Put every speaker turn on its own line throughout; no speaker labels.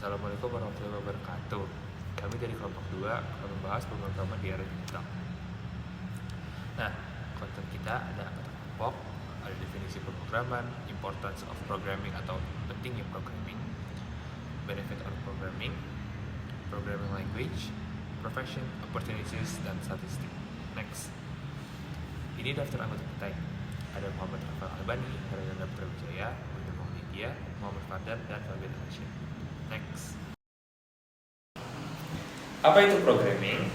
Assalamualaikum warahmatullahi wabarakatuh. Kami dari kelompok 2 akan membahas pemrograman di era digital. Nah, konten kita ada anggota kelompok, ada definisi pemrograman, importance of programming atau pentingnya programming, benefit of programming, programming language, profession, opportunities, dan statistik. Next. Ini daftar anggota kita. Ada Muhammad Rafael Albani, Herananda Wijaya, Windu Muhammadiyah, Muhammad Fadlan, dan Fabian Hashim. Next. Apa itu programming?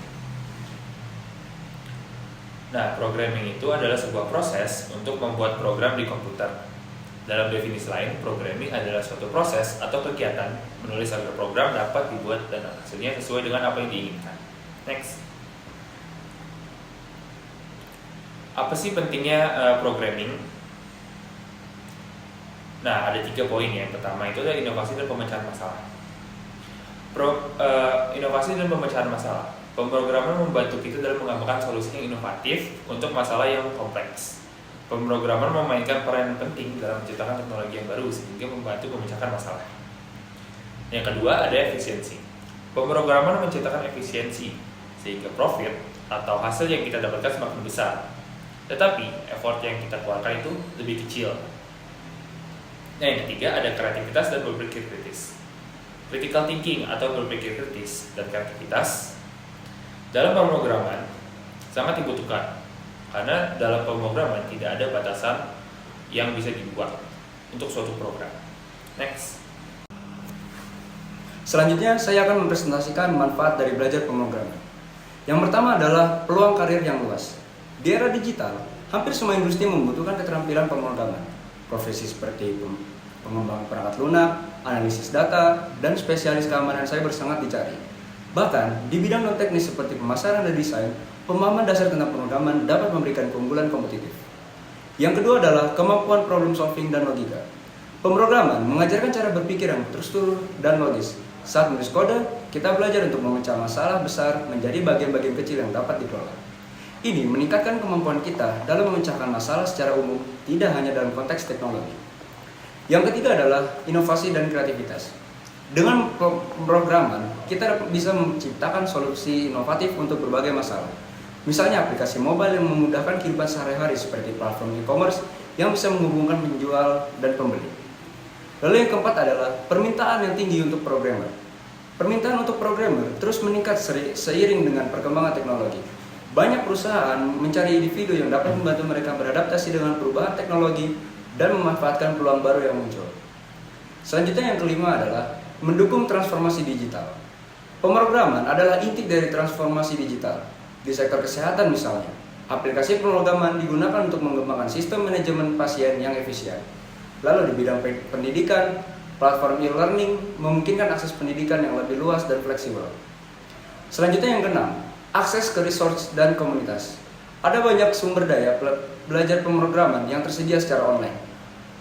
Nah, programming itu adalah sebuah proses untuk membuat program di komputer. Dalam definisi lain, programming adalah suatu proses atau kegiatan menulis agar program dapat dibuat dan hasilnya sesuai dengan apa yang diinginkan. Next. Apa sih pentingnya programming? Nah, ada 3 poin ya. Yang pertama itu adalah inovasi dan pemecahan masalah. Inovasi dan pemecahan masalah. Pemrograman membantu kita dalam mengembangkan solusi yang inovatif untuk masalah yang kompleks. Pemrograman memainkan peran penting dalam menciptakan teknologi yang baru sehingga membantu memecahkan masalah. Yang kedua ada efisiensi. Pemrograman menciptakan efisiensi sehingga profit atau hasil yang kita dapatkan semakin besar. Tetapi effort yang kita keluarkan itu lebih kecil. Nah, yang ketiga ada kreativitas dan berpikir kritis. Critical thinking atau berpikir kritis dan kreativitas dalam pemrograman sangat dibutuhkan karena dalam pemrograman tidak ada batasan yang bisa dibuat untuk suatu program. Next.
Selanjutnya saya akan mempresentasikan manfaat dari belajar pemrograman. Yang pertama adalah peluang karir yang luas. Di era digital, hampir semua industri membutuhkan keterampilan pemrograman. Profesi seperti pengembang perangkat lunak, analisis data, dan spesialis keamanan cyber sangat dicari. Bahkan, di bidang non-teknis seperti pemasaran dan desain, pemahaman dasar tentang pemrograman dapat memberikan keunggulan kompetitif. Yang kedua adalah kemampuan problem solving dan logika. Pemrograman mengajarkan cara berpikir yang terstruktur dan logis. Saat menulis kode, kita belajar untuk memecah masalah besar menjadi bagian-bagian kecil yang dapat dikelola. Ini meningkatkan kemampuan kita dalam memecahkan masalah secara umum, tidak hanya dalam konteks teknologi. Yang ketiga adalah inovasi dan kreativitas. Dengan pemrograman, kita bisa menciptakan solusi inovatif untuk berbagai masalah. Misalnya aplikasi mobile yang memudahkan kehidupan sehari-hari seperti platform e-commerce yang bisa menghubungkan penjual dan pembeli. Lalu yang keempat adalah permintaan yang tinggi untuk programmer. Permintaan untuk programmer terus meningkat seiring dengan perkembangan teknologi. Banyak perusahaan mencari individu yang dapat membantu mereka beradaptasi dengan perubahan teknologi dan memanfaatkan peluang baru yang muncul. Selanjutnya yang kelima adalah mendukung transformasi digital. Pemrograman adalah inti dari transformasi digital. Di sektor kesehatan misalnya, aplikasi pemrograman digunakan untuk mengembangkan sistem manajemen pasien yang efisien. Lalu di bidang pendidikan, platform e-learning memungkinkan akses pendidikan yang lebih luas dan fleksibel. Selanjutnya yang keenam, akses ke resource dan komunitas. Ada banyak sumber daya belajar pemrograman yang tersedia secara online.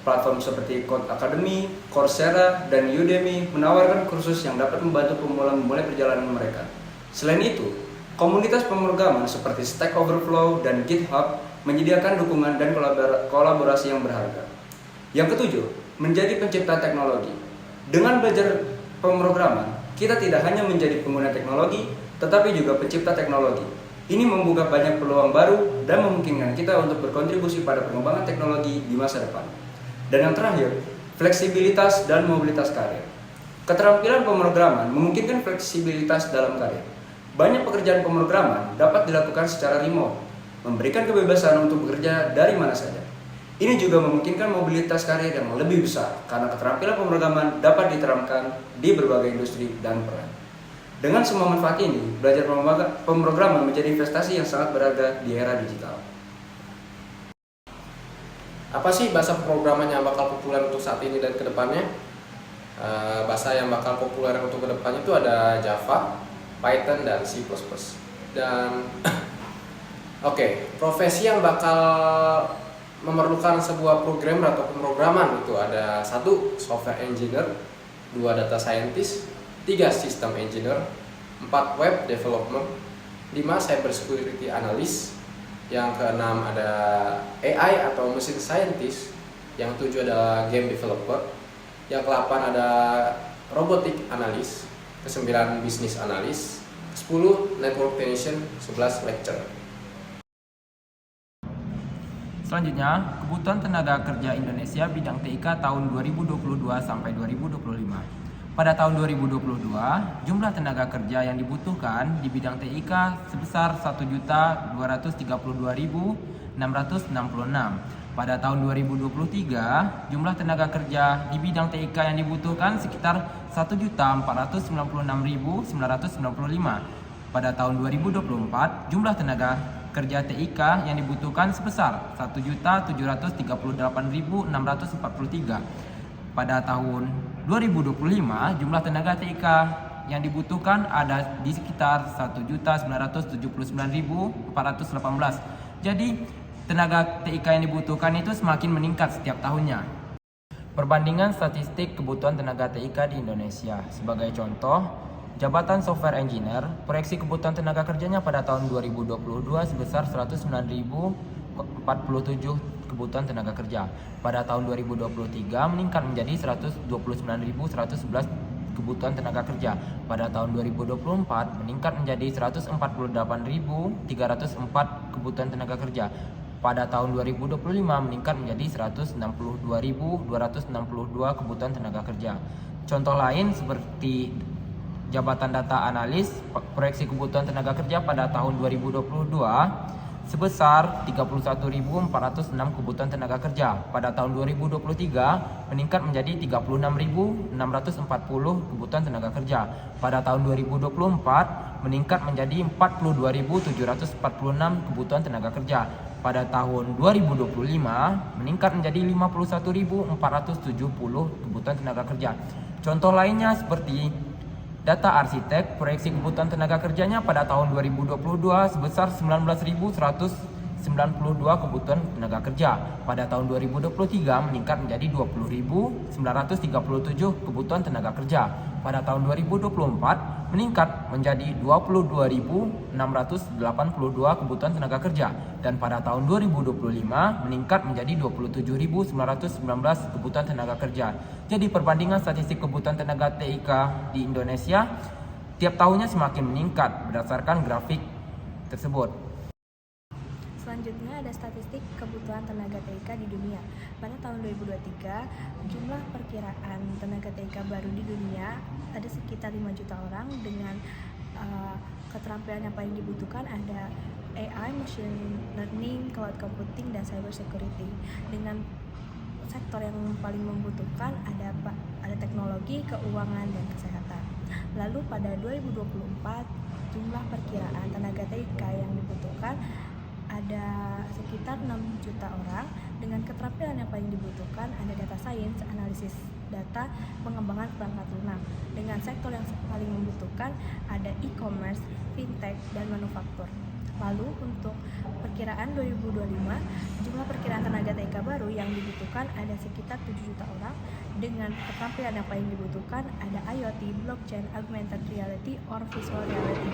Platform seperti Code Academy, Coursera, dan Udemy menawarkan kursus yang dapat membantu pemula memulai perjalanan mereka. Selain itu, komunitas pemrograman seperti Stack Overflow dan GitHub menyediakan dukungan dan kolaborasi yang berharga. Yang ketujuh, menjadi pencipta teknologi. Dengan belajar pemrograman, kita tidak hanya menjadi pengguna teknologi, tetapi juga pencipta teknologi. Ini membuka banyak peluang baru dan memungkinkan kita untuk berkontribusi pada pengembangan teknologi di masa depan. Dan yang terakhir, fleksibilitas dan mobilitas karir. Keterampilan pemrograman memungkinkan fleksibilitas dalam karir. Banyak pekerjaan pemrograman dapat dilakukan secara remote, memberikan kebebasan untuk bekerja dari mana saja. Ini juga memungkinkan mobilitas karir yang lebih besar karena keterampilan pemrograman dapat diterapkan di berbagai industri dan peran. Dengan semua manfaat ini, belajar pemrograman menjadi investasi yang sangat berharga di era digital.
Apa sih bahasa pemrograman yang bakal populer untuk saat ini dan kedepannya? Bahasa yang bakal populer untuk kedepannya itu ada Java, Python, dan C++. Dan profesi yang bakal memerlukan sebuah programmer atau pemrograman itu ada 1. Software engineer, 2. Data scientist, 3. System engineer, 4. Web development, 5. Cyber security analyst, yang keenam ada AI atau machine scientist, yang 7 adalah game developer, yang ke-8 ada robotik analis, ke-9 bisnis analis, 10 network technician, 11 lecturer.
Selanjutnya, kebutuhan tenaga kerja Indonesia bidang TIK tahun 2022 sampai 2025. Pada tahun 2022, jumlah tenaga kerja yang dibutuhkan di bidang TIK sebesar 1.232.666. Pada tahun 2023, jumlah tenaga kerja di bidang TIK yang dibutuhkan sekitar 1.496.995. Pada tahun 2024, jumlah tenaga kerja TIK yang dibutuhkan sebesar 1.738.643. Pada tahun 2025, jumlah tenaga TIK yang dibutuhkan ada di sekitar 1.979.418. Jadi, tenaga TIK yang dibutuhkan itu semakin meningkat setiap tahunnya. Perbandingan statistik kebutuhan tenaga TIK di Indonesia. Sebagai contoh, jabatan software engineer, proyeksi kebutuhan tenaga kerjanya pada tahun 2022 sebesar 109.047 kebutuhan tenaga kerja. Pada tahun 2023 meningkat menjadi 129.111 kebutuhan tenaga kerja. Pada tahun 2024 meningkat menjadi 148.304 kebutuhan tenaga kerja. Pada tahun 2025 meningkat menjadi 162.262 kebutuhan tenaga kerja. Contoh lain seperti jabatan data analis, proyeksi kebutuhan tenaga kerja pada tahun 2022 sebesar 31.406 kebutuhan tenaga kerja. Pada tahun 2023 meningkat menjadi 36.640 kebutuhan tenaga kerja. Pada tahun 2024 meningkat menjadi 42.746 kebutuhan tenaga kerja. Pada tahun 2025 meningkat menjadi 51.470 kebutuhan tenaga kerja. Contoh lainnya seperti data arsitek, proyeksi kebutuhan tenaga kerjanya pada tahun 2022 sebesar 19.192 kebutuhan tenaga kerja. Pada tahun 2023 meningkat menjadi 20.937 kebutuhan tenaga kerja. Pada tahun 2024 meningkat menjadi 22.682 kebutuhan tenaga kerja. Dan pada tahun 2025 meningkat menjadi 27.919 kebutuhan tenaga kerja. Jadi perbandingan statistik kebutuhan tenaga TIK di Indonesia tiap tahunnya semakin meningkat berdasarkan grafik tersebut.
Selanjutnya ada statistik kebutuhan tenaga TIK di dunia. Pada tahun 2023, jumlah perkiraan tenaga TIK baru di dunia ada sekitar 5 juta orang dengan keterampilan yang paling dibutuhkan ada AI, machine learning, cloud computing, dan cyber security. Dengan sektor yang paling membutuhkan ada teknologi, keuangan, dan kesehatan. Lalu pada 2024, jumlah perkiraan tenaga TIK yang dibutuhkan ada sekitar 6 juta orang. Dengan keterampilan yang paling dibutuhkan ada data science, analisis data, pengembangan perangkat lunak. Dengan sektor yang paling membutuhkan ada e-commerce, fintech, dan manufaktur. Lalu untuk perkiraan 2025, jumlah perkiraan tenaga TIK baru yang dibutuhkan ada sekitar 7 juta orang. Dengan keterampilan yang paling dibutuhkan ada IoT, blockchain, augmented reality, or visual reality.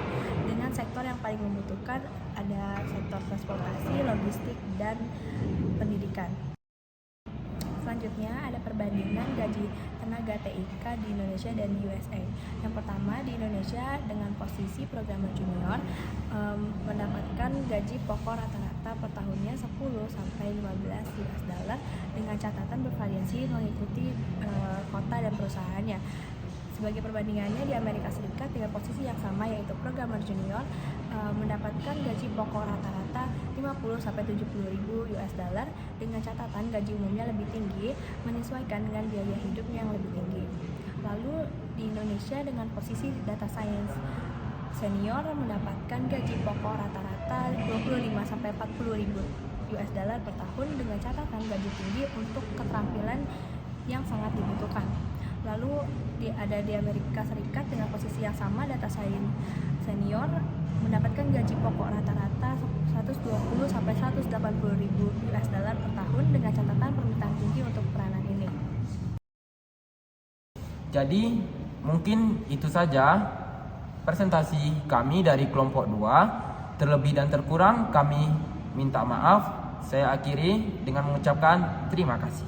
Dengan sektor yang paling membutuhkan ada sektor transportasi, logistik, dan pendidikan. Selanjutnya ada perbandingan gaji tenaga TIK di Indonesia dan di USA. Yang pertama, di Indonesia dengan posisi programmer junior mendapatkan gaji pokok rata-rata per tahunnya 10 sampai 15 US dollar dengan catatan bervariasi mengikuti kota dan perusahaannya. Sebagai perbandingannya di Amerika Serikat dengan posisi yang sama yaitu programmer junior mendapatkan gaji pokok rata-rata 50 sampai 70 ribu US dollar dengan catatan gaji umumnya lebih tinggi menyesuaikan dengan biaya hidup yang lebih tinggi. Lalu di Indonesia dengan posisi data science senior mendapatkan gaji pokok rata-rata 25 sampai 40 ribu US dollar per tahun dengan catatan gaji tinggi untuk keterampilan yang sangat dibutuhkan. Lalu ada di Amerika Serikat dengan posisi yang sama data science senior mendapatkan gaji pokok rata-rata 120 sampai 180 ribu US dollar per tahun dengan catatan permintaan tinggi untuk peranan ini.
Jadi mungkin itu saja presentasi kami dari kelompok 2. Terlebih dan terkurang kami minta maaf. Saya akhiri dengan mengucapkan terima kasih.